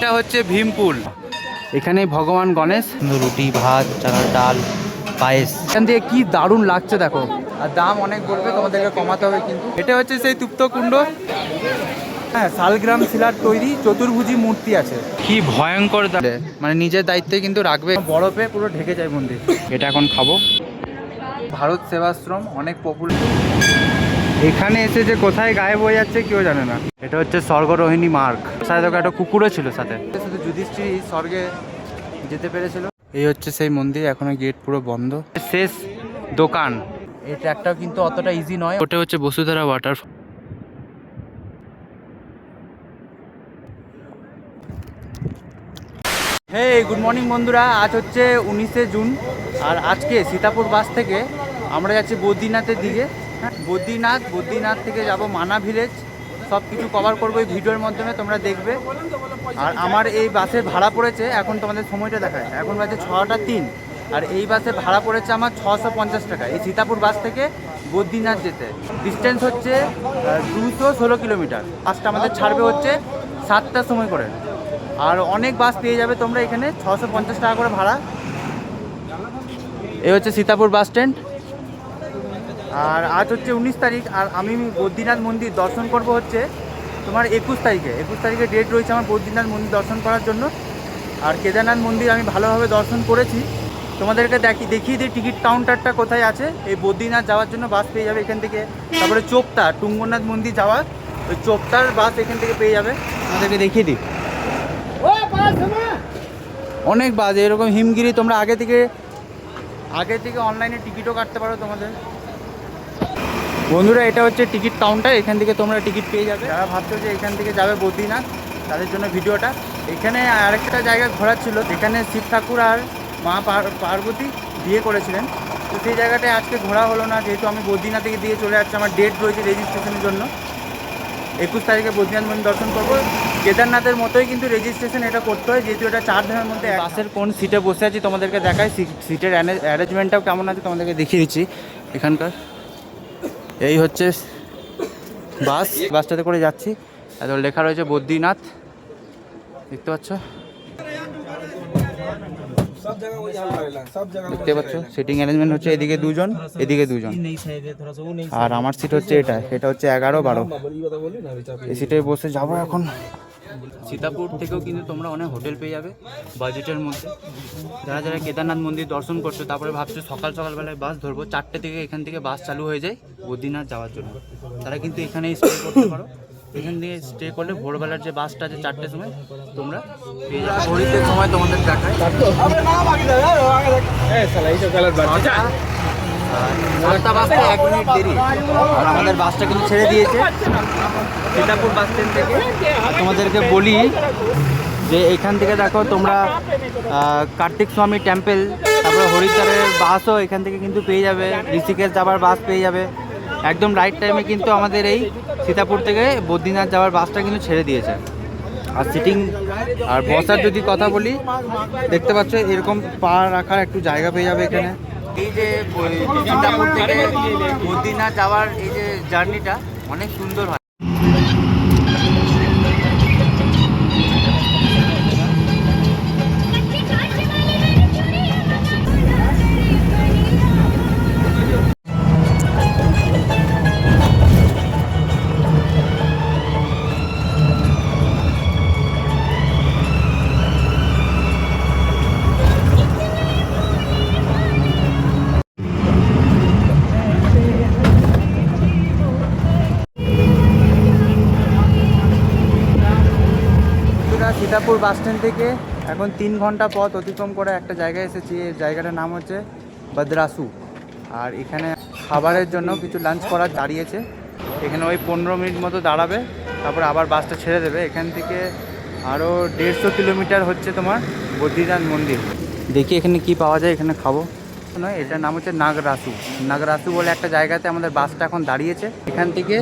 এটা হচ্ছে ভীমপুল। এখানে ভগবান গণেশ, রুটি, ভাত, চানার ডাল, পায়েস। এখান থেকে কি দারুণ লাগছে দেখো। আর দাম অনেক বলবে, তোমাদেরকে কমাতে হবে কিন্তু। এটা হচ্ছে সেই তৃপ্তকুণ্ড। হ্যাঁ, শালগ্রাম শিলার তৈরি চতুর্ভুজী মূর্তি আছে। কি ভয়ঙ্কর, মানে নিজের দায়িত্বে কিন্তু রাখবে। বরফে পুরো ঢেকে যায় মন্দির। এটা এখন খাবো। ভারত সেবাশ্রম অনেক পপুলার। এখানে এসে যে কোথায় গায়েব হয়ে যাচ্ছে কেউ জানে না। এটা হচ্ছে স্বর্গরোহিণী মার্গ। সাথে একটা কুকুরও ছিল সাথে। শুধু যুধিষ্ঠির স্বর্গে যেতে পেরেছিল। এই হচ্ছে সেই মন্দির, এখনো গেট পুরো বন্ধ। শেষ দোকান। এটা একটাও কিন্তু অতটা ইজি নয়। ওটা হচ্ছে বসুধারা ওয়াটার। হে গুড মর্নিং বন্ধুরা, আজ হচ্ছে 19শে জুন। আর আজকে সীতাপুর বাস থেকে আমরা যাচ্ছি বদ্রীনাথের দিকে। বদ্রীনাথ থেকে যাব মানা ভিলেজ। সব কিছু কভার করবো এই ভিডিওর মাধ্যমে, তোমরা দেখবে। আর আমার এই বাসের ভাড়া পড়েছে, এখন তোমাদের সময়টা দেখায়, এখন বাজে 6টা 3। আর এই বাসে ভাড়া পড়েছে আমার 650 টাকা এই সীতাপুর বাস থেকে বদ্রীনাথ যেতে। ডিস্টেন্স হচ্ছে 216 কিলোমিটার। বাসটা আমাদের ছাড়বে হচ্ছে 7টার সময় করে। আর অনেক বাস পেয়ে যাবে তোমরা এখানে, 650 টাকা করে ভাড়া। এই হচ্ছে সীতাপুর বাস স্ট্যান্ড। আর আজ হচ্ছে 19 তারিখ। আর আমি বদ্রীনাথ মন্দির দর্শন করব হচ্ছে তোমার 21 তারিখে। 21 তারিখে ডেট রয়েছে আমার বদ্রীনাথ মন্দির দর্শন করার জন্য। আর কেদারনাথ মন্দির আমি ভালোভাবে দর্শন করেছি। তোমাদেরকে দেখিয়ে দিই টিকিট কাউন্টারটা কোথায় আছে। এই বদ্রীনাথ যাওয়ার জন্য বাস পেয়ে যাবে এখান থেকে। তারপরে চোপতা টুঙ্গনাথ মন্দির যাওয়ার ওই চোপতার বাস এখান থেকে পেয়ে যাবে। তোমাদেরকে দেখিয়ে দিই, অনেক বাস এরকম হিমগিরি। তোমরা আগে থেকে অনলাইনে টিকিটও কাটতে পারো তোমাদের। বন্ধুরা, এটা হচ্ছে টিকিট কাউন্টার, এখান থেকে তোমরা টিকিট পেয়ে যাবে। যারা ভাবছো যে এখান থেকে যাবে বদ্রীনাথ, তাদের জন্য ভিডিওটা। এখানে আরেকটা জায়গা ঘোরার ছিল, এখানে শিব ঠাকুর আর মা পার্বতী বিয়ে করেছিলেন। তো সেই জায়গাটায় আজকে ঘোরা হলো না, যেহেতু আমি বদ্রীনাথ থেকে দিয়ে চলে যাচ্ছি। আমার ডেট রয়েছে রেজিস্ট্রেশনের জন্য। 21 তারিখে বদ্রীনাথ মন্দির দর্শন করবো। কেদারনাথের মতোই কিন্তু রেজিস্ট্রেশন এটা করতে হয়, যেহেতু এটা 4 ধামের মধ্যে। বাসের কোন সিটে বসে আছি তোমাদেরকে দেখাই। সিটের অ্যারেঞ্জমেন্টটাও কেমন আছে তোমাদেরকে দেখিয়ে দিচ্ছি। এখানকার এই হচ্ছে বাসটাতে করে যাচ্ছি। এত লেখা রয়েছে বদ্রীনাথ, দেখতে পাচ্ছ। দেখতে পাচ্ছ সিটিং অ্যারেঞ্জমেন্ট হচ্ছে এদিকে দুজন, এদিকে দুজন। আর আমার সিট হচ্ছে এটা হচ্ছে 11-12। এই সিটে বসে যাবো এখন। সীতাপুর থেকেও কিন্তু তোমরা অনেক হোটেল পেয়ে যাবে বাজেটের মধ্যে। যারা যারা কেদারনাথ মন্দির দর্শন করছো, তারপরে ভাবছো সকালবেলায় বাস ধরবো, 4টে থেকে এখান থেকে বাস চালু হয়ে যায় বদ্রীনাথ যাওয়ার জন্য। তারা কিন্তু এখানেই স্টে করতে পারো। এখান থেকে স্টে করলে ভোরবেলার যে বাসটা আছে 4টের সময় তোমরা পেয়ে যাবে। ঘড়িতে সময় তোমাদের দেখায় 7টা বাজতে 1 মিনিট দেরি। আর আমাদের বাসটা কিন্তু ছেড়ে দিয়েছে সীতাপুর বাস স্ট্যান্ড থেকে। তোমাদেরকে বলি যে এখান থেকে দেখো তোমরা কার্তিক স্বামী টেম্পল, তারপরে হরিদ্বারের বাসও এখান থেকে কিন্তু পেয়ে যাবে। ঋষিকেশ যাওয়ার বাস পেয়ে যাবে। একদম রাইট টাইমে কিন্তু আমাদের এই সীতাপুর থেকে বদ্রীনাথ যাওয়ার বাসটা কিন্তু ছেড়ে দিয়েছে। আর সিটিং আর বসার যদি কথা বলি, দেখতে পাচ্ছ এরকম পা রাখার একটু জায়গা পেয়ে যাবে এখানে। এই যে সীতাপুর থেকে বদ্রীনাথ যাওয়ার এই যে জার্নিটা অনেক সুন্দর হয়। সীতাপুর বাস স্ট্যান্ড থেকে এখন 3 ঘন্টা পথ অতিক্রম করে একটা জায়গায় এসেছি। এই জায়গাটার নাম হচ্ছে বদ্রাসু। আর এখানে খাবারের জন্য কিছু লাঞ্চ করার দাঁড়িয়েছে। এখানে ওই 15 মিনিট মতো দাঁড়াবে, তারপর আবার বাসটা ছেড়ে দেবে। এখান থেকে আরও 150 কিলোমিটার হচ্ছে তোমার বদ্রীনাথ মন্দির। দেখি এখানে কি পাওয়া যায়, এখানে খাবো নয়। এটার নাম হচ্ছে নাগরাসু বলে একটা জায়গাতে আমাদের বাসটা এখন দাঁড়িয়েছে। এখান থেকে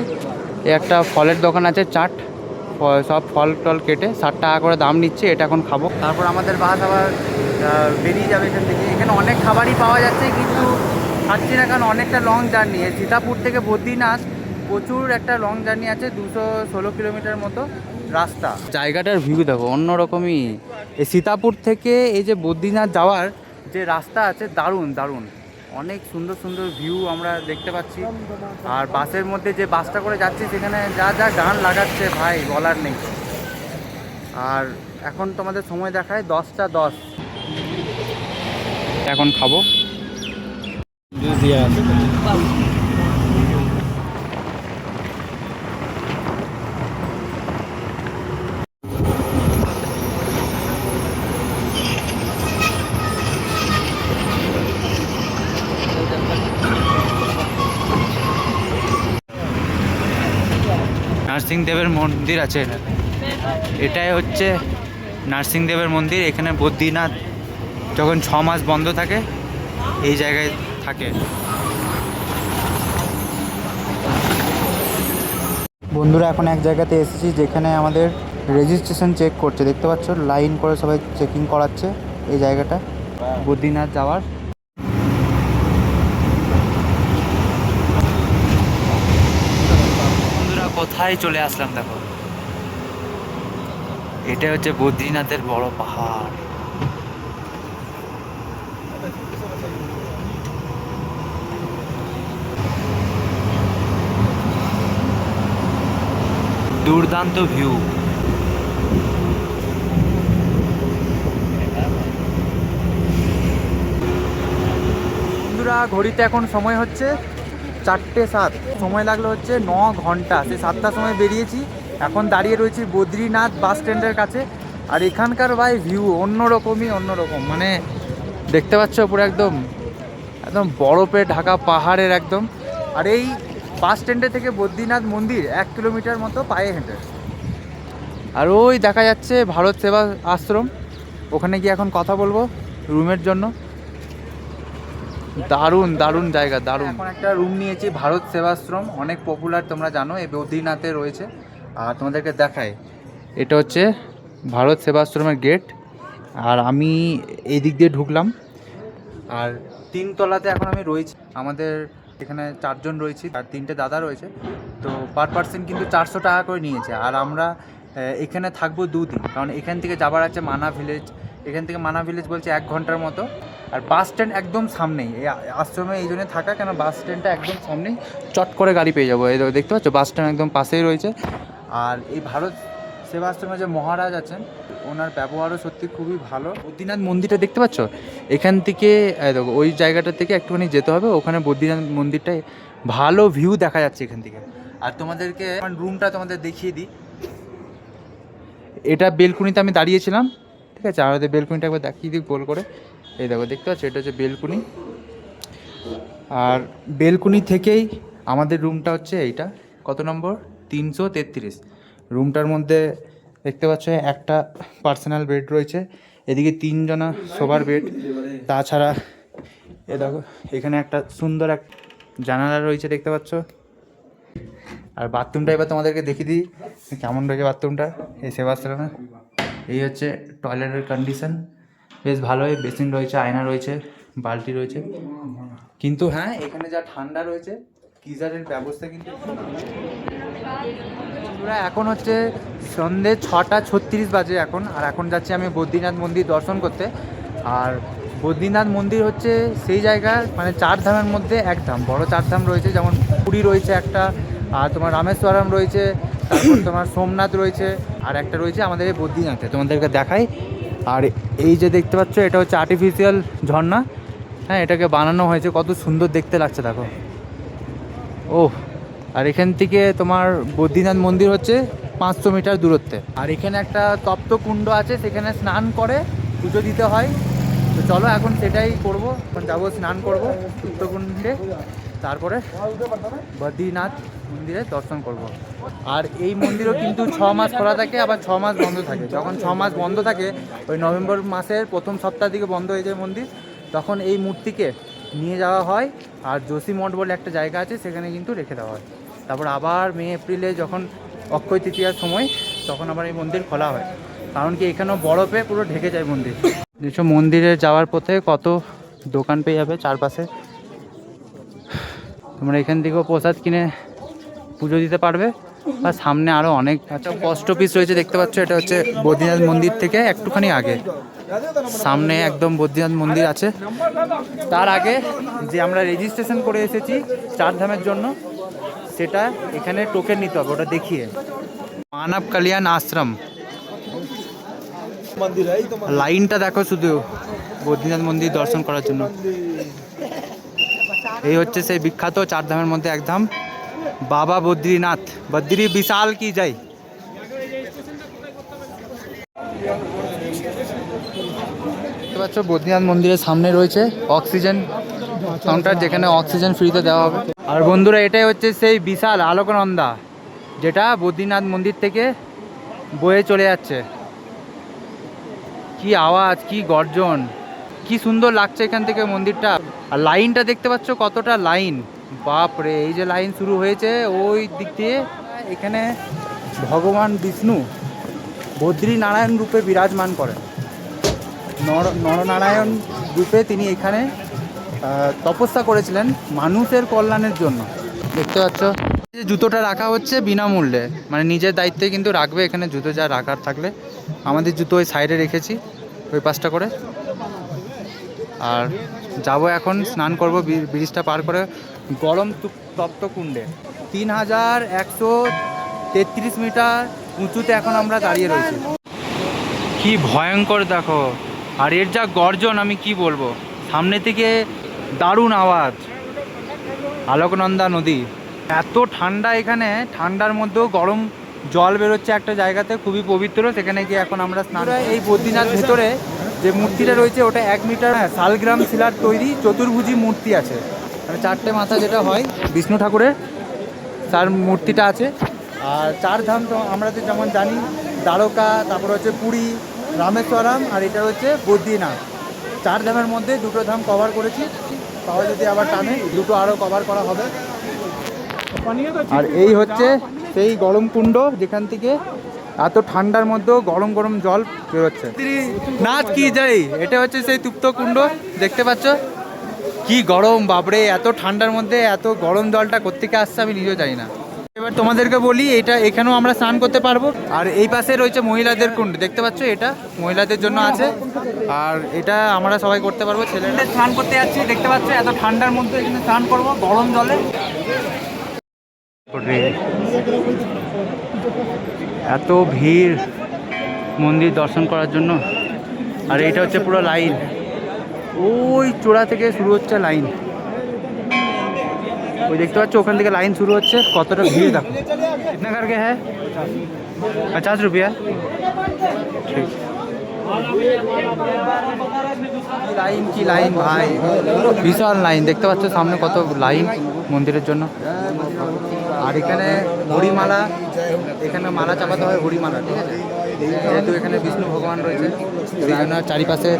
একটা ফলের দোকান আছে, চাট, সব ফল টল কেটে 60 টাকা করে দাম নিচ্ছে। এটা এখন খাবো, তারপর আমাদের বাস আবার বেরিয়ে যাবে এখান থেকে। এখানে অনেক খাবারই পাওয়া যাচ্ছে, কিন্তু খাচ্ছি না কারণ অনেকটা লং জার্নি। সীতাপুর থেকে বদ্রীনাথ প্রচুর একটা লং জার্নি আছে, 216 কিলোমিটার মতো রাস্তা। জায়গাটার ভিউ দেখো অন্যরকমই। এই সীতাপুর থেকে এই যে বদ্রীনাথ যাওয়ার যে রাস্তা আছে দারুণ দারুণ, অনেক সুন্দর সুন্দর ভিউ আমরা দেখতে পাচ্ছি। আর বাসের মধ্যে যে বাসটা করে যাচ্ছি সেখানে যা যা গান লাগাচ্ছে ভাই বলার নেই। আর এখন তোমাদের সময় দেখায় 10টা 10। এখন খাবো। নরসিংদেবের মন্দির আছে, এটাই হচ্ছে নরসিংদেবের মন্দির। এখানে বদ্রীনাথ যখন 6 মাস বন্ধ থাকে এই জায়গায় থাকে। বন্ধুরা এখন এক জায়গাতে এসেছি যেখানে আমাদের রেজিস্ট্রেশন চেক করছে, দেখতে পাচ্ছ লাইন করে সবাই চেকিং করাচ্ছে এই জায়গাটা বদ্রীনাথ যাওয়ার। বন্ধুরা কোথায় চলে আসলাম দেখো, এটা হচ্ছে বদ্রীনাথের বড় পাহাড়। দুর্দান্ত ভিউ। বন্ধুরা ঘড়িতে এখন সময় হচ্ছে 4টে 7, সময় লাগলো হচ্ছে 9 ঘন্টা। সেই 7টার সময় বেরিয়েছি, এখন দাঁড়িয়ে রয়েছি বদ্রীনাথ বাস স্ট্যান্ডের কাছে। আর এখানকার ভাই ভিউ অন্যরকমই, অন্যরকম মানে দেখতে পাচ্ছ পুরো একদম একদম বরফে ঢাকা পাহাড়ের একদম। আর এই বাস স্ট্যান্ডে থেকে বদ্রীনাথ মন্দির 1 কিলোমিটার মতো পায়ে হেঁটে। আর ওই দেখা যাচ্ছে ভারত সেবা আশ্রম, ওখানে গিয়ে এখন কথা বলবো রুমের জন্য। দারুণ দারুণ জায়গা, দারুণ। এখন একটা রুম নিয়েছি ভারত সেবাশ্রম, অনেক পপুলার তোমরা জানো, এই বদ্রীনাথে রয়েছে। আর তোমাদেরকে দেখাই, এটা হচ্ছে ভারত সেবাশ্রমের গেট। আর আমি এই দিক দিয়ে ঢুকলাম। আর 3 তলাতে এখন আমি রয়েছি। আমাদের এখানে 4 জন রয়েছি আর 3টে দাদা রয়েছে। তো পার পার্সন কিন্তু 400 টাকা করে নিয়েছে। আর আমরা এখানে থাকবো 2 দিন, কারণ এখান থেকে যাবার আছে মানা ভিলেজ। এখান থেকে মানা ভিলেজ বলছে 1 ঘন্টার মতো। আর বাস স্ট্যান্ড একদম সামনেই, এই আশ্রমে এই জন্য থাকা কেন বাস স্ট্যান্ডটা একদম সামনেই, চট করে গাড়ি পেয়ে যাবো। এই দেখতে পাচ্ছ বাস স্ট্যান্ড একদম পাশেই রয়েছে। আর এই ভারত সেবাশ্রমে যে মহারাজ আছেন ওনার ব্যবহারও সত্যি খুবই ভালো। বদ্রীনাথ মন্দিরটা দেখতে পাচ্ছ, এখান থেকে দেখো ওই জায়গাটা থেকে একটুখানি যেতে হবে, ওখানে বদ্রীনাথ মন্দিরটাই ভালো ভিউ দেখা যাচ্ছে এখান থেকে। আর তোমাদেরকে রুমটা তোমাদের দেখিয়ে দিই। এটা বেলকুনিতে আমি দাঁড়িয়েছিলাম, ঠিক আছে। আর ওদের বেলকুনিটা একবার দেখিয়ে দিই গোল করে। এই দেখো দেখতে পাচ্ছ, এটা হচ্ছে বেলকুনি। আর বেলকুনি থেকেই আমাদের রুমটা হচ্ছে এইটা, কত নম্বর 333। রুমটার মধ্যে দেখতে পাচ্ছ একটা পার্সোনাল বেড রয়েছে, এদিকে 3 জনা শোবার বেড। তাছাড়া এ দেখো এখানে একটা সুন্দর এক জানালা রয়েছে দেখতে পাচ্ছ। আর বাথরুমটা এবার তোমাদেরকে দেখিয়ে দিই কেমন রয়েছে বাথরুমটা এই সেবাশ্রমে। এই হচ্ছে টয়লেটের কন্ডিশন, বেশ ভালোই। বেসিন রয়েছে, আয়না রয়েছে, বালতি রয়েছে। কিন্তু হ্যাঁ এখানে যা ঠান্ডা রয়েছে, গিজারের ব্যবস্থা কিন্তু। এখন হচ্ছে সন্ধ্যে 6:36 বাজে এখন। আর এখন যাচ্ছি আমি বদ্রীনাথ মন্দির দর্শন করতে। আর বদ্রীনাথ মন্দির হচ্ছে সেই জায়গা মানে 4 ধামের মধ্যে 1 ধাম, বড় 4 ধাম রয়েছে। যেমন পুরী রয়েছে একটা, আর তোমার রামেশ্বরম রয়েছে, তারপর তোমার সোমনাথ রয়েছে, আর একটা রয়েছে আমাদের এই বদ্রীনাথে। তোমাদেরকে দেখাই। আর এই যে দেখতে পাচ্ছ এটা হচ্ছে আর্টিফিশিয়াল ঝর্ণা, হ্যাঁ এটাকে বানানো হয়েছে, কত সুন্দর দেখতে লাগছে দেখো। ও আর এখান থেকে তোমার বদ্রীনাথ মন্দির হচ্ছে 500 মিটার দূরত্বে। আর এখানে একটা তপ্ত কুণ্ড আছে, সেখানে স্নান করে পুজো দিতে হয়। তো চলো এখন সেটাই করব, এখন যাবো স্নান করব তপ্ত কুণ্ডে, তারপরে বদ্রীনাথ মন্দিরে দর্শন করব। আর এই মন্দিরও কিন্তু 6 মাস খোলা থাকে, আবার 6 মাস বন্ধ থাকে। যখন 6 মাস বন্ধ থাকে, ওই নভেম্বর মাসের প্রথম সপ্তাহ দিকে বন্ধ হয়ে যায় মন্দির, তখন এই মূর্তিকে নিয়ে যাওয়া হয়। আর যোশী মঠ বলে একটা জায়গা আছে, সেখানে কিন্তু রেখে দেওয়া হয়। তারপর আবার মে এপ্রিলে যখন অক্ষয় তৃতীয়ার সময়, তখন আবার এই মন্দির খোলা হয়। কারণ কি এখানেও বরফে পুরো ঢেকে যায় মন্দির। যেসব মন্দিরে যাওয়ার পথে কত দোকান পেয়ে যাবে চারপাশে, তোমরা এখান থেকেও প্রসাদ কিনে পুজো দিতে পারবে। আর সামনে আরও অনেক আচ্ছা পোস্ট অফিস রয়েছে দেখতে পাচ্ছ, এটা হচ্ছে বদ্রীনাথ মন্দির থেকে একটুখানি আগে, সামনে একদম বদ্রীনাথ মন্দির আছে। তার আগে যে আমরা রেজিস্ট্রেশন করে এসেছি চারধামের জন্য, সেটা এখানে টোকেন নিতে হবে, ওটা দেখিয়ে। মানব কল্যাণ আশ্রম, লাইনটা দেখো শুধু বদ্রীনাথ মন্দির দর্শন করার জন্য। এই হচ্ছে সেই বিখ্যাত চারধামের মধ্যে এক ধাম বাবা বদ্রীনাথ। বদ্রী বিশাল কি যাই। দেখতে পাচ্ছ বদ্রীনাথ মন্দিরের সামনে রয়েছে অক্সিজেন কাউন্টার, যেখানে অক্সিজেন ফ্রিতে দেওয়া হবে। আর বন্ধুরা এটাই হচ্ছে সেই বিশাল আলোকনন্দা, যেটা বদ্রীনাথ মন্দির থেকে বয়ে চলে যাচ্ছে। কি আওয়াজ, কি গর্জন, কি সুন্দর লাগছে এখান থেকে মন্দিরটা। আর লাইনটা দেখতে পাচ্ছ কতটা লাইন, বাপ রে। এই যে লাইন শুরু হয়েছে ওই দিক দিয়ে, এখানে ভগবান বিষ্ণু বদ্রীনারায়ণ রূপে বিরাজমান করেন। নরনারায়ণ রূপে তিনি এখানে তপস্যা করেছিলেন মানুষের কল্যাণের জন্য। দেখতে পাচ্ছ যে জুতোটা রাখা হচ্ছে বিনামূল্যে, মানে নিজের দায়িত্বে কিন্তু রাখবে এখানে জুতো যা রাখার থাকলে। আমাদের জুতো ওই সাইডে রেখেছি ওই পাশটা করে। আর যাব এখন স্নান করব ব্রিজটা পার করে গরম তপ্ত কুণ্ডে। 3133 মিটার উঁচুতে এখন আমরা দাঁড়িয়ে রয়েছি। কি ভয়ঙ্কর দেখো, আর এর যা গর্জন আমি কি বলবো। সামনে থেকে দারুণ আওয়াজ। আলোকনন্দা নদী, এত ঠান্ডা এখানে, ঠান্ডার মধ্যেও গরম জল বেরোচ্ছে একটা জায়গাতে, খুবই পবিত্র। সেখানে গিয়ে এখন আমরা স্নান। এই বদ্রীনাথ ভেতরে যে মূর্তিটা রয়েছে ওটা 1 মিটার শালগ্রাম শিলার তৈরি চতুর্ভুজী মূর্তি আছে, মানে 4টে মাথা যেটা হয় বিষ্ণু ঠাকুরের, তার মূর্তিটা আছে। আর চারধাম তো আমরা তো যেমন জানি, দ্বারকা, তারপর হচ্ছে পুরী, রামেশ্বরম, আর এটা হচ্ছে বদ্রীনাথ। চারধামের মধ্যে 2টো ধাম কভার করেছি, তাহলে যদি আবার টানে 2টো আরও কভার করা হবে। আর এই হচ্ছে সেই গরম কুণ্ড, যেখান থেকে এত ঠান্ডার মধ্যেও গরম গরম জল বেরোচ্ছে। নাচ কি যাই, এটা হচ্ছে সেই তৃপ্ত কুণ্ড। দেখতে পাচ্ছ কি গরম, বাপরে। এত ঠান্ডার মধ্যে এত গরম জলটা কোত্থেকে আসছে আমি নিজেও জানি না। এবার তোমাদেরকে বলি, এটা এখানেও আমরা স্নান করতে পারবো। আর এই পাশে রয়েছে মহিলাদের কুণ্ড, দেখতে পাচ্ছ এটা মহিলাদের জন্য আছে। আর এটা আমরা সবাই করতে পারবো। ছেলেরা স্নান করতে যাচ্ছি, দেখতে পাচ্ছ এত ঠান্ডার মধ্যে এখানে স্নান করবো গরম জলে। এত ভিড় মন্দির দর্শন করার জন্য। আর এটা হচ্ছে পুরো লাইন, ওই চূড়া থেকে শুরু হচ্ছে লাইন, ওই দেখতে পাচ্ছ ওখান থেকে লাইন শুরু হচ্ছে। কতটা ভিড় দেখো। कितना करके है 50 रुपया ঠিক। লাইন কি লাইন ভাই, বিশাল লাইন। দেখতে পাচ্ছ সামনে কত লাইন মন্দিরের জন্য। আর এখানে হরিমালা, এখানে মালা চাপাতে হয় হরিমালা, ঠিক আছে। যেহেতু এখানে বিষ্ণু ভগবান রয়েছে সেই জন্য চারিপাশে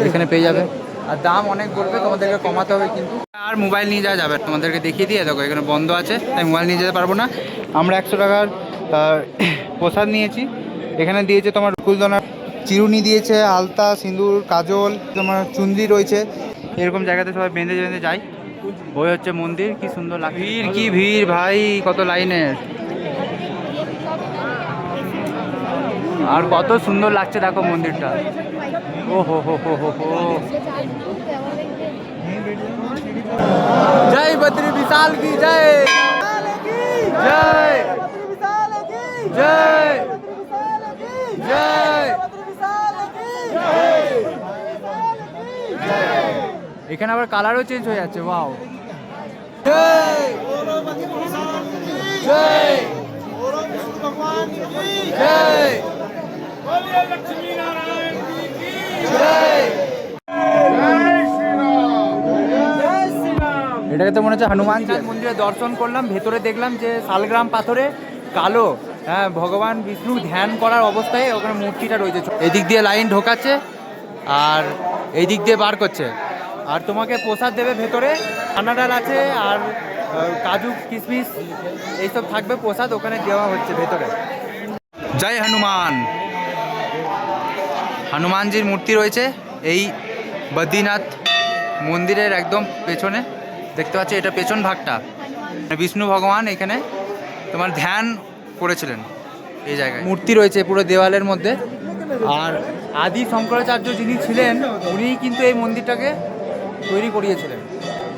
এখানে পেয়ে যাবে। আর দাম অনেক বলবে, তোমাদেরকে কমাতে হবে কিন্তু। আর মোবাইল নিয়ে যাওয়া যাবে, তোমাদেরকে দেখিয়ে দিয়ে দেখো এখানে বন্ধ আছে, তাই মোবাইল নিয়ে যেতে পারবো না। আমরা 100 টাকার প্রসাদ নিয়েছি। এখানে দিয়েছে তোমার ফুলদানা, চিরুনি দিয়েছে, আলতা, সিঁদুর, কাজল, তোমার চুন্দি রয়েছে। এরকম জায়গাতে সবাই বেঁধে বেঁধে যায়। ওই হচ্ছে মন্দির, কি সুন্দর লাগে। ভিড় কি ভিড় ভাই, কত লাইনের। আর কত সুন্দর লাগছে দেখো মন্দিরটা। ও হো হো হো হো হো। জয় বদ্রী বিশাল কি জয়, জয় জয় জয়। এখানে আবার কালারও চেঞ্জ হয়ে যাচ্ছে, ওয়াও। জয় জয় জয় এটাকে তো মনে হচ্ছে হনুমান মন্দিরে দর্শন করলাম। ভেতরে দেখলাম যে শালগ্রাম পাথরে কালো, হ্যাঁ, ভগবান বিষ্ণু ধ্যান করার অবস্থায় ওখানে মূর্তিটা রয়েছে। এদিক দিয়ে লাইন ঢোকাচ্ছে আর এই দিক দিয়ে বার করছে। আর তোমাকে প্রসাদ দেবে ভেতরে, ছানা ডাল আছে আর কাজু কিশমিশ এইসব থাকবে প্রসাদ, ওখানে দেওয়া হচ্ছে ভেতরে। জয় হনুমান। হনুমানজির মূর্তি রয়েছে এই বদ্রীনাথ মন্দিরের একদম পেছনে, দেখতে পাচ্ছি এটা পেছন ভাগটা। বিষ্ণু ভগবান এখানে তোমার ধ্যান করেছিলেন এই জায়গায়। মূর্তি রয়েছে পুরো দেওয়ালের মধ্যে। আর আদি শঙ্করাচার্য যিনি ছিলেন উনি কিন্তু এই মন্দিরটাকে তৈরি করিয়েছিলেন।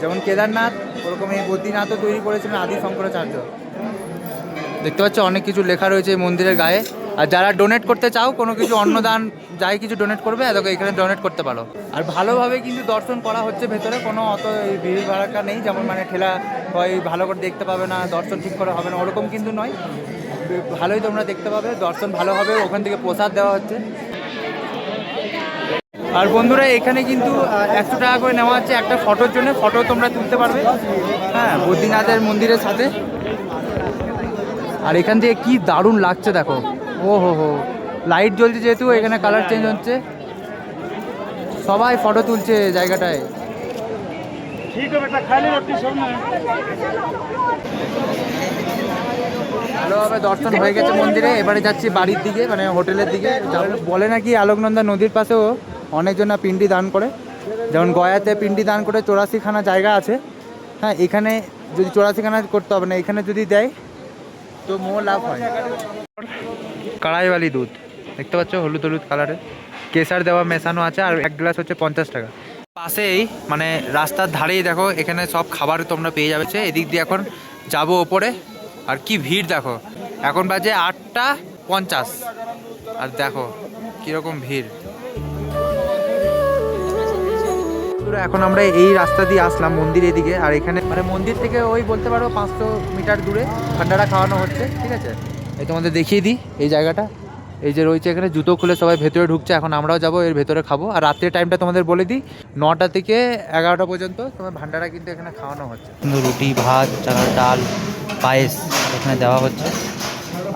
যেমন কেদারনাথ ওরকম এই বদ্রীনাথও তৈরি করেছিলেন আদি শঙ্করাচার্য। দেখতে পাচ্ছ অনেক কিছু লেখা রয়েছে এই মন্দিরের গায়ে। আর যারা ডোনেট করতে চাও কোনো কিছু অন্নদান যাই কিছু ডোনেট করবে এদেরকে এখানে ডোনেট করতে পারো। আর ভালোভাবে কিন্তু দর্শন করা হচ্ছে ভেতরে, কোনো অত ভিড় ভাড়াকা নেই। যেমন মানে ঠেলা হয় ভালো করে দেখতে পাবে না, দর্শন ঠিক করে হবে না, ওরকম কিন্তু নয়। ভালোই তোমরা দেখতে পাবে, দর্শন ভালো হবে। ওখান থেকে প্রসাদ দেওয়া হচ্ছে। আর বন্ধুরা এখানে কিন্তু 100 টাকা করে নেওয়া হচ্ছে একটা ফটোর জন্য। ফটো তোমরা তুলতে পারবে, হ্যাঁ, বদ্রীনাথের মন্দিরের সাথে। আর এখান থেকে কি দারুণ লাগছে দেখো। ও হো, লাইট জ্বলছে যেহেতু এখানে কালার চেঞ্জ হচ্ছে, সবাই ফটো তুলছে জায়গাটায়। ভালোভাবে দর্শন হয়ে গেছে মন্দিরে। এবারে যাচ্ছি বাড়ির দিকে, মানে হোটেলের দিকে। বলে নাকি আলোকনন্দা নদীর পাশেও অনেকজন পিন্ডি দান করে। যেমন গয়াতে পিন্ডি দান করে 84খানা জায়গা আছে। হ্যাঁ, এখানে যদি 84খানা করতে হবে না, এখানে যদি দেয় তো লাভ হয়। কড়াইওয়ালি দুধ দেখতে পাচ্ছ, হলুদ হলুদ কালারের, কেসার দেওয়া মেশানো আছে। আর এক গ্লাস হচ্ছে 50 টাকা। পাশেই মানে রাস্তার ধারেই দেখো এখানে সব খাবার তোমরা পেয়ে যাবে। এদিক দিয়ে এখন যাবো ওপরে। আর কি ভিড় দেখো, এখন বাজে 8টা 50। আর দেখো কীরকম ভিড়। এখন আমরা এই রাস্তা দিয়ে আসলাম মন্দির এদিকে। আর এখানে মানে মন্দির থেকে ওই বলতে পারো 500 মিটার দূরে ভান্ডারা খাওয়ানো হচ্ছে। ঠিক আছে, এই তোমাদের দেখিয়ে দিই এই জায়গাটা। এই যে রয়েছে এখানে জুতো খুলে সবাই ভেতরে ঢুকছে। এখন আমরাও যাবো এর ভেতরে খাবো। আর রাত্রের টাইমটা তোমাদের বলে দিই, 9টা থেকে 11টা পর্যন্ত তোমার ভান্ডারা কিন্তু এখানে খাওয়ানো হচ্ছে। কিন্তু রুটি, ভাত, চানার ডাল, পায়েস এখানে দেওয়া হচ্ছে।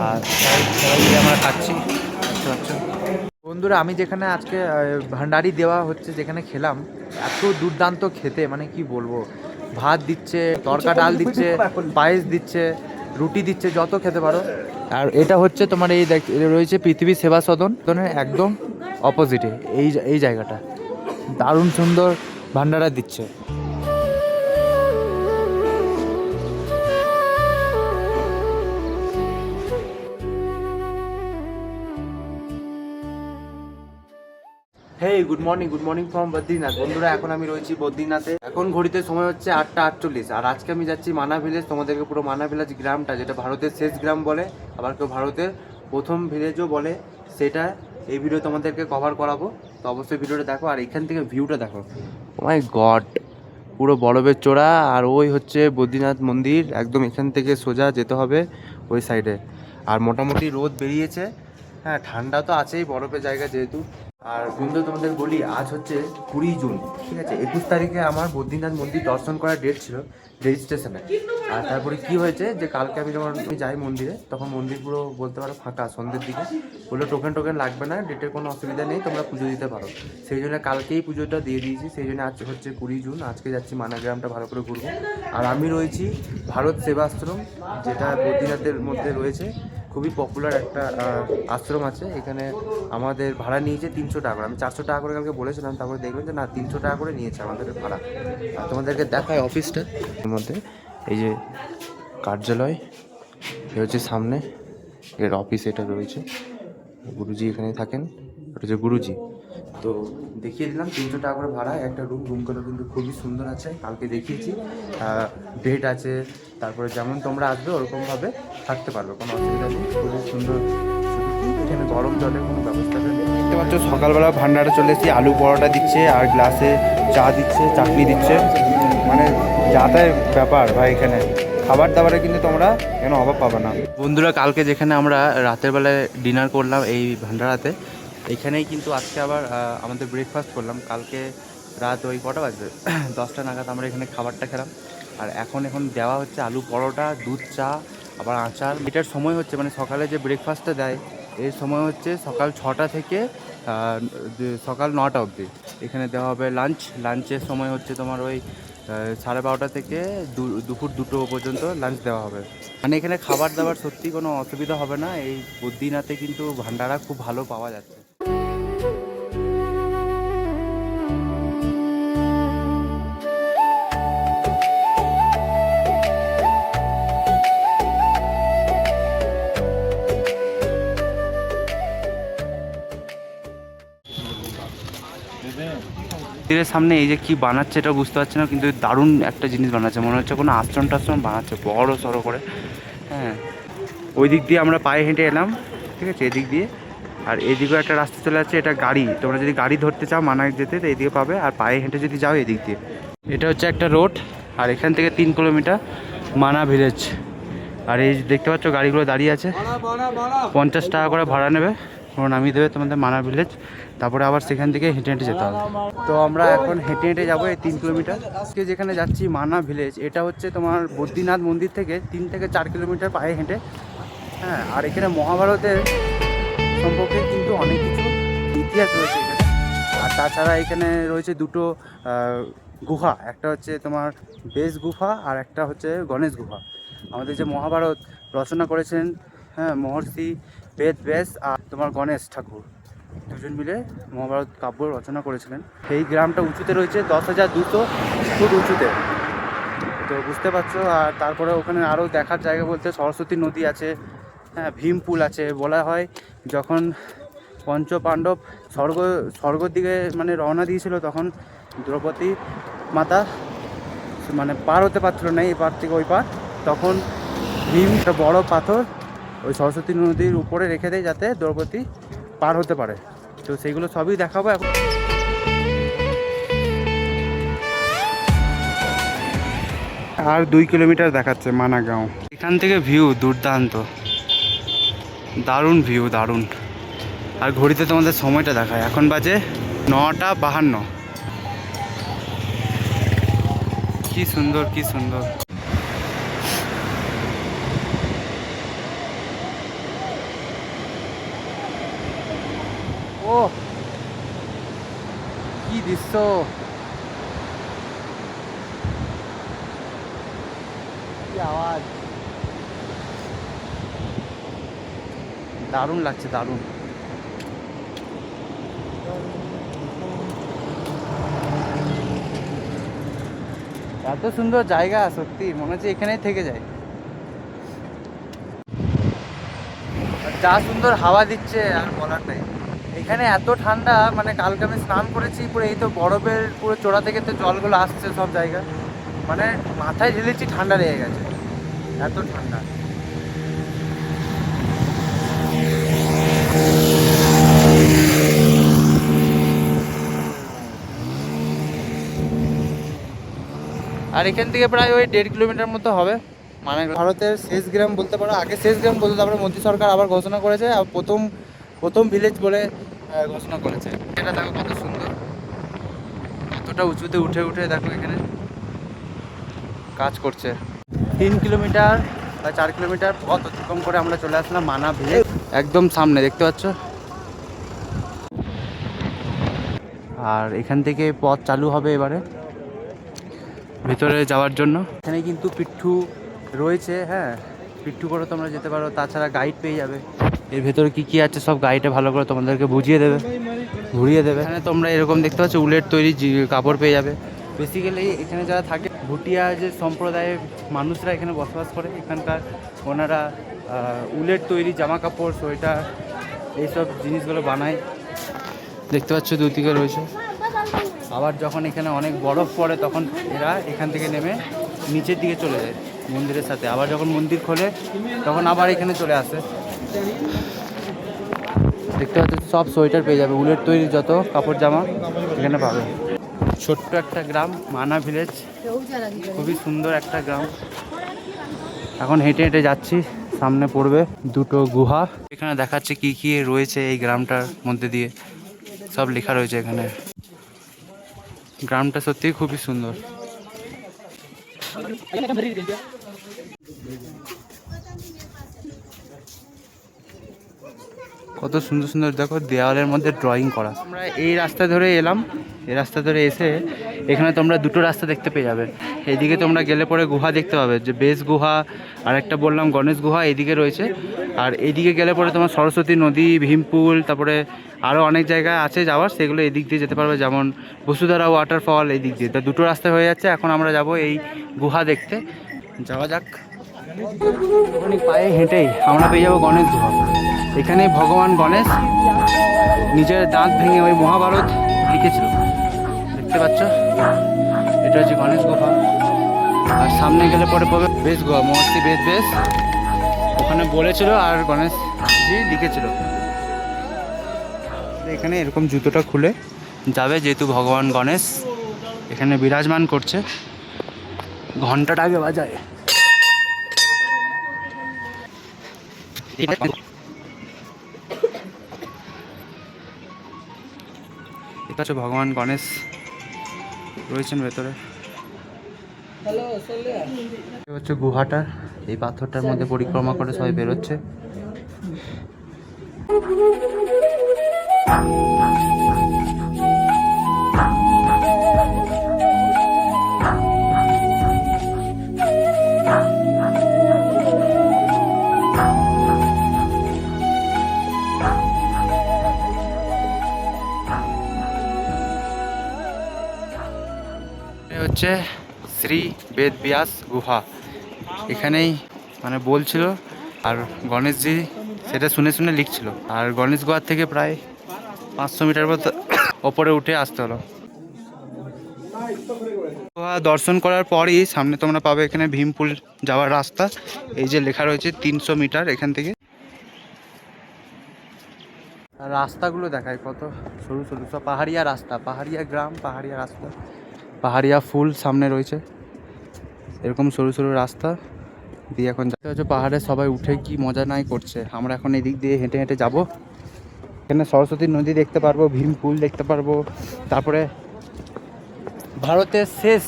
আর সবাই মিলে আমরা খাচ্ছি। বন্ধুরা আমি যেখানে আজকে ভান্ডারি দেওয়া হচ্ছে যেখানে খেলাম, এত দুর্দান্ত খেতে, মানে কি বলবো। ভাত দিচ্ছে, তরকা ডাল দিচ্ছে, পায়েস দিচ্ছে, রুটি দিচ্ছে, যত খেতে পারো। আর এটা হচ্ছে তোমার এই রয়েছে পৃথিবী সেবা সদন একদম অপোজিটে এই জায়গাটা। দারুণ সুন্দর ভান্ডারা দিচ্ছে। Hey good morning from Badrinath. বন্ধুরা এখন আমি রয়েছি বদ্রীনাথে। এখন ঘড়িতে সময় হচ্ছে 8টা 48। আর আজকে আমি যাচ্ছি মানা ভিলেজ। তোমাদেরকে পুরো মানা ভিলেজ গ্রামটা, যেটা ভারতের শেষ গ্রাম বলে, আবার কেউ ভারতের প্রথম ভিলেজও বলে, সেটা এই ভিডিও তোমাদেরকে কভার করাবো। তো অবশ্যই ভিডিওটা দেখো। আর এখান থেকে ভিউটা দেখো, ও মাই গড, পুরো বরফের চূড়া। আর ওই হচ্ছে বদ্রীনাথ মন্দির। একদম এখান থেকে সোজা যেতে হবে ওই সাইডে। আর মোটামুটি রোদ বেরিয়েছে, হ্যাঁ, ঠান্ডা তো আছেই, বরফের জায়গা যেহেতু। আর বন্ধু তোমাদের বলি, আজ হচ্ছে 20 জুন। ঠিক আছে, 21 তারিখে আমার বদ্রীনাথ মন্দির দর্শন করার ডেট ছিল রেজিস্ট্রেশনে। আর তারপরে কি হয়েছে যে কালকে আমি যখন যাই মন্দিরে, তখন মন্দির পুরো বলতে পারো ফাঁকা সন্ধ্যের দিকে। বললো টোকেন লাগবে না, ডেটের কোনো অসুবিধা নেই, তোমরা পুজো দিতে পারো। সেই জন্য কালকেই পুজোটা দিয়ে দিয়েছি। সেই জন্য আজ হচ্ছে 20 জুন। আজকে যাচ্ছি মানা গ্রামটা ভালো করে ঘুরবো। আর আমি রয়েছি ভারত সেবাশ্রম, যেটা বদ্রীনাথের মধ্যে রয়েছে। খুবই পপুলার একটা আশ্রম আছে এখানে। আমাদের ভাড়া নিয়েছে 300 টাকা করে। আমি 400 টাকা করে কালকে বলেছিলাম, তারপরে দেখবেন যে না, 300 টাকা করে নিয়েছে আমাদের ভাড়া। আর তোমাদেরকে দেখায় অফিসটা এর মধ্যে। এই যে কার্যালয়, এ হচ্ছে সামনে এর অফিস, এটা রয়েছে। গুরুজি এখানে থাকেন, ওটা হচ্ছে গুরুজি। তো দেখিয়ে দিলাম 300 টাকা করে ভাড়া একটা রুমগুলো কিন্তু খুবই সুন্দর আছে। কালকে দেখিয়েছি, বেড আছে। তারপরে যেমন তোমরা আসবে ওরকমভাবে থাকতে পারবে, কোনো অসুবিধা নেই। খুবই সুন্দর। এখানে গরম জলের কোনো ব্যবস্থা নেই। দেখতে পাচ্ছ সকালবেলা ভান্ডারে চলে এসেছি। আলু পরোটা দিচ্ছে, আর গ্লাসে চা দিচ্ছে, চাটনি দিচ্ছে। মানে যাতায় ব্যাপার ভাই, এখানে খাবার দাবারে কিন্তু তোমরা কেন অভাব পাবে না। বন্ধুরা কালকে যেখানে আমরা রাতের বেলায় ডিনার করলাম এই ভান্ডারাতে, এখানেই কিন্তু আজকে আবার আমাদের ব্রেকফাস্ট করলাম। কালকে রাত ওই কটা বাজবে 10টা নাগাদ আমরা এখানে খাবারটা খেলাম। আর এখন দেওয়া হচ্ছে আলু পরোটা, দুধ চা, আবার আচার। এটার সময় হচ্ছে মানে সকালে যে ব্রেকফাস্টটা দেয় এর সময় হচ্ছে সকাল 6টা থেকে সকাল 9টা অবধি। এখানে দেওয়া হবে লাঞ্চের সময় হচ্ছে তোমার ওই 12:30 থেকে দুপুর 2টো পর্যন্ত লাঞ্চ দেওয়া হবে। মানে এখানে খাবার দাবার সত্যি কোনো অসুবিধা হবে না। এই বদ্রীনাথে কিন্তু ভান্ডারা খুব ভালো পাওয়া যাচ্ছে। মন্দিরের সামনে এই যে কি বানাচ্ছে এটা বুঝতে পারছি না, কিন্তু দারুণ একটা জিনিস বানাচ্ছে, মনে হচ্ছে কোনো আশ্রম টাশ্রম বানাচ্ছে বড় সড়ো করে। হ্যাঁ, ওই দিক দিয়ে আমরা পায়ে হেঁটে এলাম, ঠিক আছে, এদিক দিয়ে। আর এদিকেও একটা রাস্তা চলে যাচ্ছে, এটা গাড়ি, তোমরা যদি গাড়ি ধরতে চাও মানা যেতে তো এইদিকে পাবে, আর পায়ে হেঁটে যদি যাও এদিক দিয়ে। এটা হচ্ছে একটা রোড, আর এখান থেকে 3 কিলোমিটার মানা ভিলেজ। আর এই দেখতে পাচ্ছ গাড়িগুলো দাঁড়িয়ে আছে, 50 টাকা করে ভাড়া নেবে, ওরা নামিয়ে দেবে তোমাদের মানা ভিলেজ, তারপরে আবার সেখান থেকে হেঁটে হেঁটে যেতে হবে। তো আমরা এখন হেঁটে হেঁটে যাবো এই 3 কিলোমিটার। আজকে যেখানে যাচ্ছি মানা ভিলেজ, এটা হচ্ছে তোমার বদ্রীনাথ মন্দির থেকে 3 থেকে 4 কিলোমিটার পায়ে হেঁটে। হ্যাঁ, আর এখানে মহাভারতের সম্পর্কে কিন্তু অনেক কিছু ইতিহাস রয়েছে এখানে। আর তাছাড়া এখানে রয়েছে দুটো গুহা, একটা হচ্ছে তোমার বেশ গুহা আর একটা হচ্ছে গণেশ গুহা। আমাদের যে মহাভারত রচনা করেছেন, হ্যাঁ, মহর্ষি বেদ ব্যাস আর তোমার গণেশ ঠাকুর দুজন মিলে মহাভারত কাব্য রচনা করেছিলেন। এই গ্রামটা উঁচুতে রয়েছে 10,200 ফুট উঁচুতে, তো বুঝতে পারছো। আর তারপরে ওখানে আরও দেখার জায়গা বলতে সরস্বতী নদী আছে, হ্যাঁ, ভীম পুল আছে। বলা হয় যখন পঞ্চপাণ্ডব স্বর্গর দিকে মানে রওনা দিয়েছিল, তখন দ্রৌপদী মাতা মানে পার হতে পারছিল না এই পার থেকে ওই পার, তখন ভীম একটা বড় পাথর ওই সরস্বতী নদীর উপরে রেখে দেয় যাতে দ্রৌপদী পার হতে পারে। তো সেইগুলো সবই দেখাবো এখন। আর 2 কিলোমিটার দেখাচ্ছে মানাগাঁও। এখান থেকে ভিউ দুর্দান্ত, দারুণ ভিউ, দারুণ। আর ঘড়িতে তোমাদের সময়টা দেখায়, এখন বাজে 9:52। কি সুন্দর, কি সুন্দর। ও কি দৃশ্য, কি আওয়াজ, দারুণ লাগছে, দারুণ। এত সুন্দর জায়গা, সত্যি মনে হচ্ছে এখানেই থেকে যায়। যা সুন্দর হাওয়া দিচ্ছে আর বলার নেই। এখানে এত ঠান্ডা, মানে কালকে আমি স্নান করেছি পুরো, এই তো বরফের পুরো চোড়া থেকে তো জলগুলো আসছে সব জায়গায়, মানে মাথায় ঢেলেছি ঠান্ডা লেগে গেছে, এত ঠান্ডা। আর এখান থেকে প্রায় ওই 1.5 কিলোমিটার মতো হবে, মানে ভারতের শেষ গ্রাম বলতে পারো। আগে শেষ গ্রাম বলতে, তারপরে মোদী সরকার আবার ঘোষণা করেছে আর প্রথম ভিলেজ বলে ঘোষণা করেছে। এটা দেখো কত সুন্দর, কতটা উঁচুতে উঠে উঠে দেখো এখানে কাজ করছে। 3 কিলোমিটার বা 4 কিলোমিটার পথ অতিক্রম করে আমরা চলে আসলাম মানা ভিলেজ, একদম সামনে দেখতে পাচ্ছ। আর এখান থেকে পথ চালু হবে এবারে ভিতরে যাওয়ার জন্য। এখানে কিন্তু পিট্ঠু রয়েছে, হ্যাঁ, পিট্ঠু করে তোমরা যেতে পারো। তাছাড়া গাইড পেয়ে যাবে, এর ভেতরে কি কি আছে সব গাইডে ভালো করে তোমাদেরকে বুঝিয়ে দেবে, ঘুরিয়ে দেবে। এখানে তোমরা এরকম দেখতে পাচ্ছ উলের তৈরি কাপড় পেয়ে যাবে। বেসিক্যালি এখানে যারা থাকে ভুটিয়া যে সম্প্রদায়ের মানুষরা এখানে বসবাস করে, এখানকার ওনারা উলের তৈরি জামা কাপড়, সোয়েটার, এইসব জিনিসগুলো বানায়। দেখতে পাচ্ছ দুদিকে রয়েছে। আবার যখন এখানে অনেক বরফ পড়ে তখন এরা এখান থেকে নেমে নিচের দিকে চলে যায় মন্দিরের সাথে। আবার যখন মন্দির খোলে তখন আবার এখানে চলে আসে। দেখতে পাচ্ছ সব সোয়েটার পেয়ে যাবে, উলের তৈরি যত কাপড় জামা এখানে পাবে। ছোট্ট একটা গ্রাম মানা ভিলেজ, খুবই সুন্দর একটা গ্রাম। এখন হেঁটে হেঁটে যাচ্ছি, সামনে পড়বে দুটো গুহা। এখানে দেখাচ্ছে কি কি রয়েছে এই গ্রামটার মধ্যে দিয়ে, সব লেখা রয়েছে এখানে। গ্রামটা সত্যিই খুবই সুন্দর। কত সুন্দর সুন্দর দেখো দেওয়ালের মধ্যে ড্রয়িং করা। আমরা এই রাস্তা ধরে এলাম, এই রাস্তা ধরে এসে এখানে তোমরা দুটো রাস্তা দেখতে পেয়ে যাবে। এদিকে তোমরা গেলে পরে গুহা দেখতে পাবে, যে বেশ গুহা আর একটা বললাম গণেশ গুহা এদিকে রয়েছে। আর এইদিকে গেলে পরে তোমার সরস্বতী নদী, ভীমপুল, তারপরে আরও অনেক জায়গা আছে যাওয়ার, সেগুলো এদিক দিয়ে যেতে পারবে, যেমন বসুধারা ওয়াটারফল এই দিক দিয়ে। তা দুটো রাস্তা হয়ে যাচ্ছে, এখন আমরা যাব এই গুহা দেখতে। যাওয়া যাক। পায়ে হেঁটেই আমরা পেয়ে যাবো গণেশ গুহা। এখানে ভগবান গণেশ নিজের দাঁত ভেঙে ওই মহাভারত লিখেছিল, দেখতে দেখতে পাচ্ছ, এটা হচ্ছে গণেশ গুহা। আর সামনে গেলে পরে পাবে বেশ গুহা, মহর্ষি বেদ বেশ ওখানে বলেছিল আর গণেশজি লিখেছিল। এখানে এরকম জুতোটা খুলে যাবে, যেহেতু ভগবান গণেশ এখানে বিরাজমান করছে। ঘন্টাটা আগে বাজায়। এটা হচ্ছে ভগবান গণেশ রয়েছেন ভেতরে। হচ্ছে গুহাটা, এই পাথরটার মধ্যে পরিক্রমা করে সবাই বেরোচ্ছে। হচ্ছে শ্রী বেদব্যাস গুহা, এখানেই মানে বলছিল আর গণেশজি সেটা শুনে শুনে লিখছিল। আর গণেশ গুহার থেকে প্রায় 500 মিটার মতো ওপরে উঠে আসতে হলো। গুহা দর্শন করার পরই সামনে তোমরা পাবে এখানে ভীমপুল যাওয়ার রাস্তা। এই যে লেখা রয়েছে 300 মিটার এখান থেকে। আর রাস্তাগুলো দেখায় কত সরু সরু, সব পাহাড়িয়া রাস্তা, পাহাড়িয়া গ্রাম, পাহাড়িয়া রাস্তা, পাহাড়িয়া ফুল সামনে রয়েছে। এরকম সরু সরু রাস্তা দিয়ে এখন যাতে হচ্ছে পাহাড়ে সবাই উঠে কি মজা নাই করছে। আমরা এখন এদিক দিয়ে হেঁটে হেঁটে যাব। এখানে সরস্বতী নদী দেখতে পারবো, ভীমপুল দেখতে পারবো, তারপরে ভারতের শেষ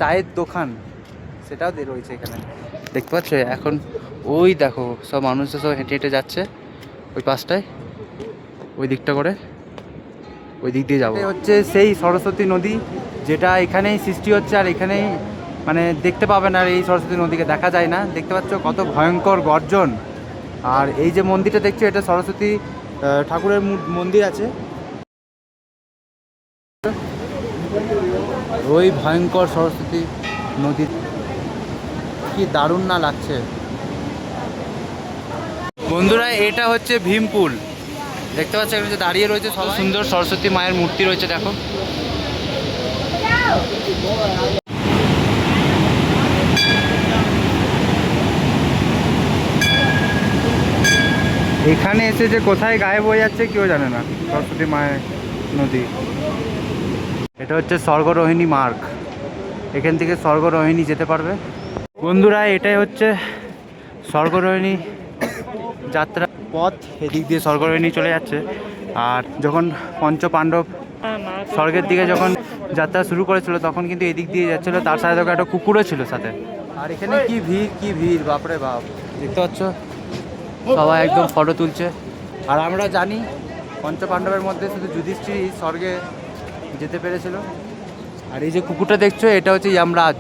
চায়ের দোকান সেটাও রয়েছে এখানে দেখতে পাচ্ছ। এখন ওই দেখো সব মানুষরা সব হেঁটে হেঁটে যাচ্ছে ওই পাশটায়, ওই দিকটা করে ওই দিক দিয়ে যাবো। হচ্ছে সেই সরস্বতী নদী যেটা এখানেই সৃষ্টি হচ্ছে, আর এখানেই মানে দেখতে পাবেন। আর এই সরস্বতী নদীকে দেখা যায় না, দেখতে পাচ্ছ কত ভয়ঙ্কর গর্জন। আর এই যে মন্দিরটা দেখছো, এটা সরস্বতী ঠাকুরের মন্দির আছে। ওই ভয়ঙ্কর সরস্বতী নদী কি দারুণ না লাগছে বন্ধুরা। এটা হচ্ছে ভীমপুল, দেখতে পাচ্ছ এখানে যে দাঁড়িয়ে রয়েছে সব সুন্দর সরস্বতী মায়ের মূর্তি রয়েছে দেখো। এখানে এসে যে কোথায় গায়েব হয়ে যাচ্ছে কেউ জানে না সরস্বতী মায়ের নদী। এটা হচ্ছে স্বর্গরোহিণী মার্গ, এখান থেকে স্বর্গরোহিণী যেতে পারবে বন্ধুরা। এটাই হচ্ছে স্বর্গরোহিণী যাত্রা পথ, এদিক দিয়ে স্বর্গরোহিণী চলে যাচ্ছে। আর যখন পঞ্চপাণ্ডব স্বর্গের দিকে যখন যাত্রা শুরু করেছিল তখন কিন্তু এদিক দিয়ে যাচ্ছিলো, তার সাথে তখন একটা কুকুরও ছিল সাথে। আর এখানে কি ভিড়, কি ভিড়, বাপরে বাপ, দেখতে পাচ্ছ সবাই একদম ফটো তুলছে। আর আমরা জানি পঞ্চপাণ্ডবের মধ্যে শুধু যুধিষ্ঠির স্বর্গে যেতে পেরেছিল। আর এই যে কুকুরটা দেখছো এটা হচ্ছে যমরাজ।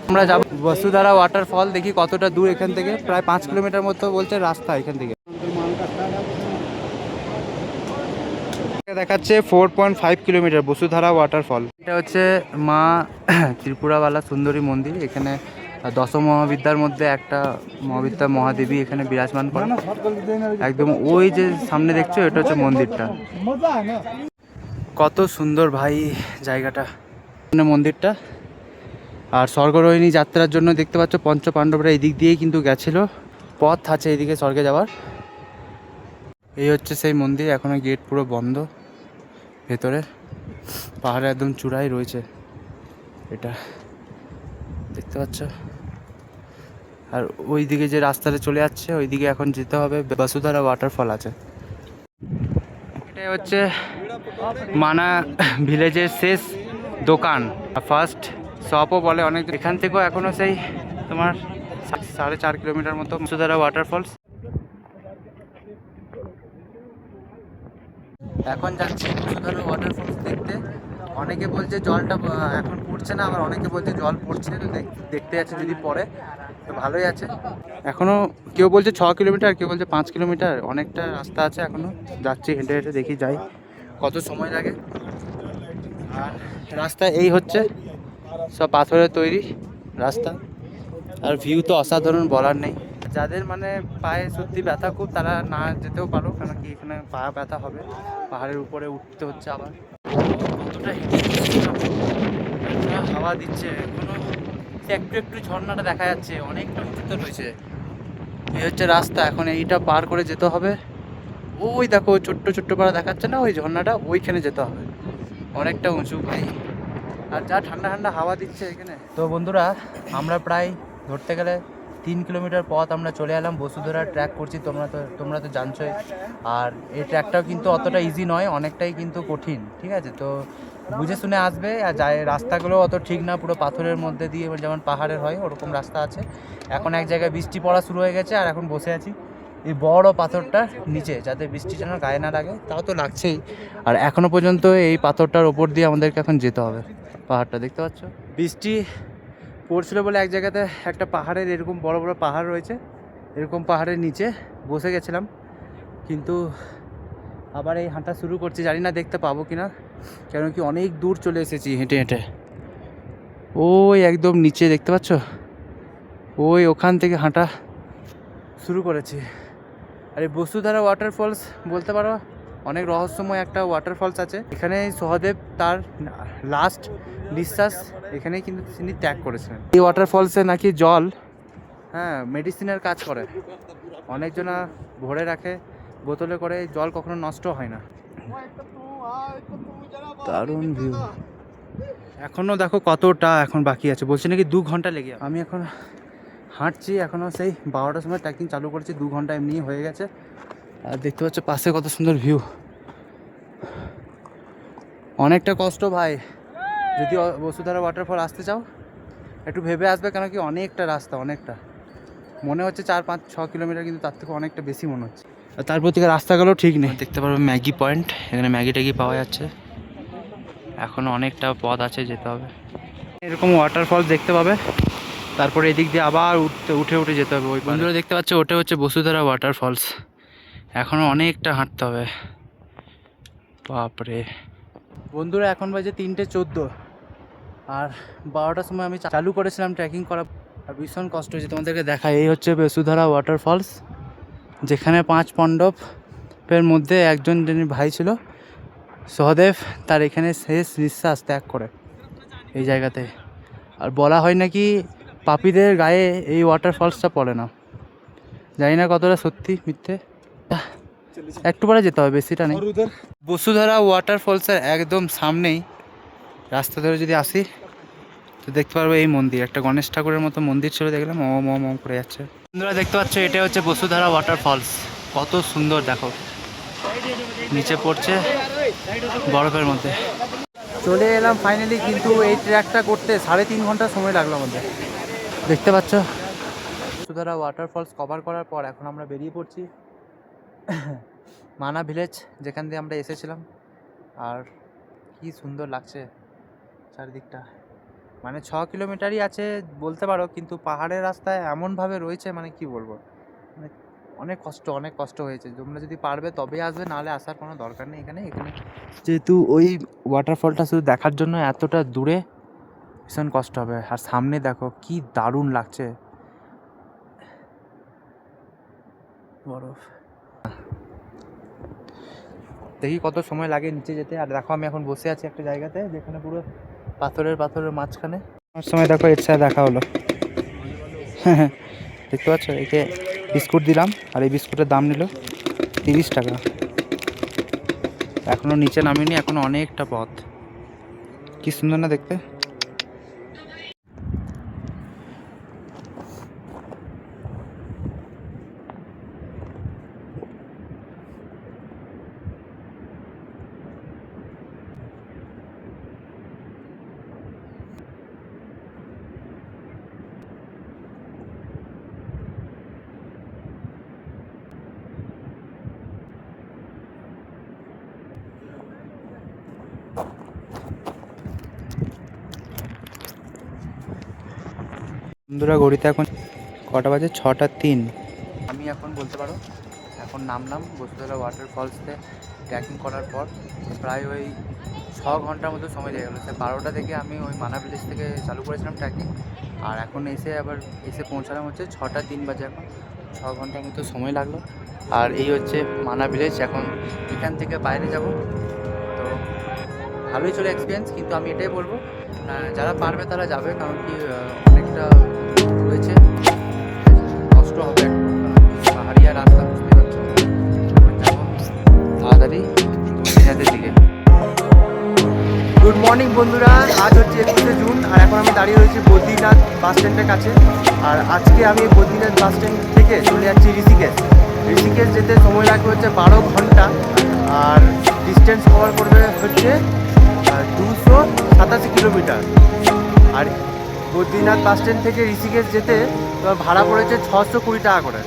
আমরা যাব বসুধারা ওয়াটারফল, দেখি কতটা দূর এখান থেকে, প্রায় 5 কিলোমিটার মতো বলছে রাস্তা এখান থেকে। দেখাচ্ছে 4.5 কিলোমিটার বসুধারা ওয়াটারফল। এটা হচ্ছে মা ত্রিপুরাবালা সুন্দরী মন্দির। এখানে 10 মহাবিদ্যার মধ্যে একটা মহাবিদ্যা মহাদেবী এখানে বিরাজমান করেন। একদম ওই যে সামনে দেখছো এটা হচ্ছে মন্দিরটা। কত সুন্দর ভাই জায়গাটা, মন্দিরটা। আর স্বর্গরোহিণী যাত্রার জন্য দেখতে পাচ্ছ পঞ্চপাণ্ডবরা এই দিক দিয়েই কিন্তু গেছিল, পথ আছে এইদিকে স্বর্গে যাওয়ার। এই হচ্ছে সেই মন্দির, এখনো গেট পুরো বন্ধ, ভেতরে পাহাড়ে একদম চূড়াই রয়েছে এটা দেখতে পাচ্ছ। আর ওই দিকে যে রাস্তাটা চলে যাচ্ছে ওই দিকে এখন যেতে হবে, বসুধারা ওয়াটারফল আছে। এটাই হচ্ছে মানা ভিলেজের শেষ দোকান, ফার্স্ট শপও বলে অনেক। এখান থেকেও এখনও সেই তোমার 4.5 কিলোমিটার মতো বসুধারা ওয়াটারফলস। এখন যাচ্ছি বসুধারা ওয়াটারফলস দেখতে। অনেকে বলছে জলটা এখন পড়ছে না, আবার অনেকে বলছে জল পড়ছে, তো দেখতে যাচ্ছে যদি পড়ে তো ভালোই আছে। এখনও কেউ বলছে 6 কিলোমিটার, কেউ বলছে 5 কিলোমিটার, অনেকটা রাস্তা আছে এখনও। যাচ্ছি হেঁটে হেঁটে, দেখি যাই কত সময় লাগে। আর রাস্তা এই হচ্ছে সব পাথরের তৈরি রাস্তা, আর ভিউ তো অসাধারণ বলার নেই। যাদের মানে পায়ে সত্যি ব্যথা খুব, তারা না যেতেও পারো, কেন কি এখানে পা ব্যথা হবে, পাহাড়ের উপরে উঠতে হচ্ছে। আবার কতটা হেঁটে হাওয়া দিচ্ছে এখনো, একটু একটু ঝর্ণাটা দেখা যাচ্ছে, অনেকটা উঁচুতে রয়েছে। এই হচ্ছে রাস্তা, এখন এইটা পার করে যেতে হবে। ওই দেখো ছোট্ট ছোট্ট পাড়া দেখাচ্ছে না, ওই ঝর্ণাটা ওইখানে যেতে হবে। অনেকটা উঁচু ভাই, আর যা ঠান্ডা ঠান্ডা হাওয়া দিচ্ছে এখানে। তো বন্ধুরা, আমরা প্রায় ধরতে গেলে 3 কিলোমিটার পথ আমরা চলে এলাম। বসুধরা ট্র্যাক করছি, তোমরা তো জানছোই। আর এই ট্র্যাকটাও কিন্তু অতটা ইজি নয়, অনেকটাই কিন্তু কঠিন, ঠিক আছে? তো বুঝে শুনে আসবে। আর যায় রাস্তাগুলো অত ঠিক না, পুরো পাথরের মধ্যে দিয়ে যেমন পাহাড়ের হয় ওরকম রাস্তা আছে। এখন এক জায়গায় বৃষ্টি পড়া শুরু হয়ে গেছে, আর এখন বসে আছি এই বড় পাথরটার নিচে, যাতে বৃষ্টি যেন গায়ে না লাগে। তাও তো লাগছেই। আর এখনো পর্যন্ত এই পাথরটার ওপর দিয়ে আমাদেরকে এখন যেতে হবে। পাহাড়টা দেখতে পাচ্ছ, বৃষ্টি পড়ছিল বলে এক জায়গাতে একটা পাহাড়ের এরকম বড় বড় পাহাড় রয়েছে, এরকম পাহাড়ের নিচে বসে গেছিলাম। কিন্তু আবার এই হাঁটা শুরু করছি, জানি না দেখতে পাবো কিনা, কেন কি অনেক দূর চলে এসেছি হেঁটে হেঁটে। ওই একদম নিচে দেখতে পাচ্ছ, ওই ওখান থেকে হাঁটা শুরু করেছি। আর এই বসুধারা ওয়াটারফলস বলতে পারো অনেক রহস্যময় একটা ওয়াটারফলস আছে। এখানে সহদেব তার লাস্ট নিঃশ্বাস এখানেই কিন্তু তিনি ত্যাগ করেছেন। এই ওয়াটারফলসে নাকি জল মেডিসিনের কাজ করে, অনেকজনা ভরে রাখে বোতলে করে, জল কখনো নষ্ট হয় না। দারুণ ভিউ। এখনও দেখো কতটা এখন বাকি আছে, বলছে নাকি 2 ঘন্টা লেগে। আমি এখন হাঁটছি, এখনও সেই 12টার সময় ট্রেকিং চালু করেছি, 2 ঘন্টা এমনি হয়ে গেছে। আর দেখতে পাচ্ছ পাশে কত সুন্দর ভিউ। অনেকটা কষ্ট ভাই, যদি বসুধারা ওয়াটারফল আসতে চাও একটু ভেবে আসবে, কেন কি অনেকটা রাস্তা, অনেকটা মনে হচ্ছে 4-5-6 কিলোমিটার, কিন্তু তার থেকে অনেকটা বেশি মনে হচ্ছে। আর তারপর থেকে রাস্তাগুলো ঠিক নেই। দেখতে পারবে ম্যাগি পয়েন্ট, এখানে ম্যাগি ট্যাগি পাওয়া যাচ্ছে। এখনও অনেকটা পথ আছে, যেতে হবে। এরকম ওয়াটারফল দেখতে পাবে, তারপরে এদিক দিয়ে আবার উঠে উঠে যেতে হবে। ওই বন্ধুরা দেখতে পাচ্ছে ওটা হচ্ছে বসুধারা ওয়াটারফলস। এখনও অনেকটা হাঁটতে হবে, বাপরে। বন্ধুরা এখন বাজে 3:14, আর 12টার সময় আমি চালু করেছিলাম ট্রেকিং করা, আর ভীষণ কষ্ট হয়েছে। তোমাদেরকে দেখায়, এই হচ্ছে বসুধারা ওয়াটারফলস, যেখানে 5 পাণ্ডবের মধ্যে একজন যিনি ভাই ছিল সহদেব, তার এখানে শেষ নিঃশ্বাস ত্যাগ করে এই জায়গাতে। আর বলা হয় নাকি পাপীদের গায়ে এই ওয়াটারফলসটা পড়ে না, জানি না কতটা সত্যি মিথ্যে। একটু পরে যেতে হবে, বেশিটা নেই। বসুধারা ওয়াটারফলসের একদম সামনেই রাস্তা ধরে যদি আসি তো দেখতে পারবো এই মন্দির, একটা গণেশ ঠাকুরের মতো মন্দির ছিল, দেখলাম ওম ওম ওম করে যাচ্ছে। বন্ধুরা দেখতে পাচ্ছ, এটা হচ্ছে বসুধারা ওয়াটারফলস, কত সুন্দর দেখো, নিচে পড়ছে বরফের মধ্যে। চলে এলাম ফাইনালি, কিন্তু এই ট্র্যাকটা করতে 3.5 ঘন্টা সময় লাগলো আমাদের। দেখতে পাচ্ছ বসুধারা ওয়াটারফলস কভার করার পর এখন আমরা বেরিয়ে পড়ছি মানা ভিলেজ, যেখান দিয়ে আমরা এসেছিলাম। আর কি সুন্দর লাগছে চারিদিকটা, মানে 6 কিলোমিটারই আছে বলতে পারো, কিন্তু পাহাড়ের রাস্তায় এমনভাবে রয়েছে, মানে কি বলবো, মানে অনেক কষ্ট হয়েছে। তোমরা যদি পারবে তবে আসবে, নাহলে আসার কোনো দরকার নেই এখানে। যেহেতু ওই ওয়াটারফলটা শুধু দেখার জন্য এতটা দূরে, ভীষণ কষ্ট হবে। আর সামনে দেখো কি দারুণ লাগছে বরফ। দেখি কত সময় লাগে নিচে যেতে। আর দেখো আমি এখন বসে আছি একটা জায়গাতে, যেখানে পুরো পাথরের মাঝখানে। আমার সময় দেখো এর সাথে দেখা হলো দেখতে পাচ্ছ, একে বিস্কুট দিলাম, আর এই বিস্কুটের দাম নিল 30 টাকা। এখনও নিচে নামিনি, এখনও অনেকটা পথ। কি সুন্দর না দেখতে। বন্ধুরা ঘড়িতে এখন কটা বাজে, 6:03। আমি এখন বলতে পারো এখন নামলাম বসুধারা ওয়াটারফলসে ট্রেকিং করার পর। প্রায় ওই 6 ঘন্টার মতো সময় লেগে গেলো। 12টা থেকে আমি ওই মানা ভিলেজ থেকে চালু করেছিলাম ট্রেকিং, আর এখন এসে পৌঁছালাম হচ্ছে 6:03 বাজে। এখন 6 ঘন্টার মতো সময় লাগলো। আর এই হচ্ছে মানা ভিলেজ। এখন এখান থেকে বাইরে যাব, তো ভালোই চলে এক্সপিরিয়েন্স, কিন্তু আমি এটাই বলবো যারা পারবে তারা যাবে, কারণ কি অনেকটা রয়েছে, কষ্ট হবে পাহাড়িয়া রাস্তা, বুঝতে পারছো। যাবো তাড়াতাড়ি বদ্রীনাথের দিকে। গুড মর্নিং বন্ধুরা, আজ হচ্ছে 21শে জুন আর এখন আমি দাঁড়িয়ে রয়েছি বদ্রীনাথ বাস স্ট্যান্ডের কাছে। আর আজকে আমি বদ্রীনাথ বাস স্ট্যান্ড থেকে চলে যাচ্ছি ঋষিকেশ। ঋষিকেশ যেতে সময় লাগবে হচ্ছে 12 ঘন্টা, আর ডিস্টেন্স কভার করবে হচ্ছে 287 কিলোমিটার। আর বদ্রীনাথ বাস স্ট্যান্ড থেকে ঋষিকেশ যেতে ভাড়া পড়েছে 620 টাকা করে।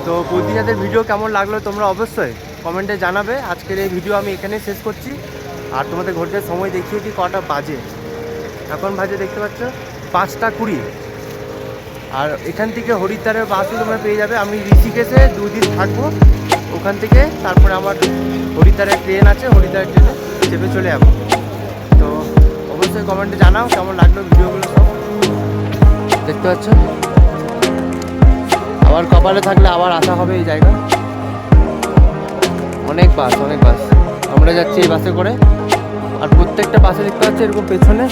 তো বদ্রীনাথের ভিডিও কেমন লাগলো তোমরা অবশ্যই কমেন্টে জানাবে। আজকের এই ভিডিও আমি এখানেই শেষ করছি। আর তোমাদের ঘড়িতে সময় দেখিয়ে দিই কটা বাজে। এখন বাজে দেখতে পাচ্ছ 5টা 20। আর এখান থেকে হরিদ্বারের বাসও তোমরা পেয়ে যাবে। আমি ঋষিকেশে 2 দিন থাকবো, ওখান থেকে তারপরে আমার হরিদ্বারের ট্রেন আছে, হরিদ্বারের ট্রেনে চেপে চলে যাবো। তো অবশ্যই কমেন্টে জানাও কেমন লাগলো ভিডিওগুলো সব। দেখতে পাচ্ছ আবার কপালে থাকলে আবার আসা হবে এই জায়গা। অনেক বাস আমরা যাচ্ছি এই বাসে করে। আর প্রত্যেকটা বাসে দেখতে পাচ্ছি এরকম পেছনে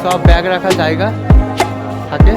সব ব্যাগ রাখার জায়গা থাকে।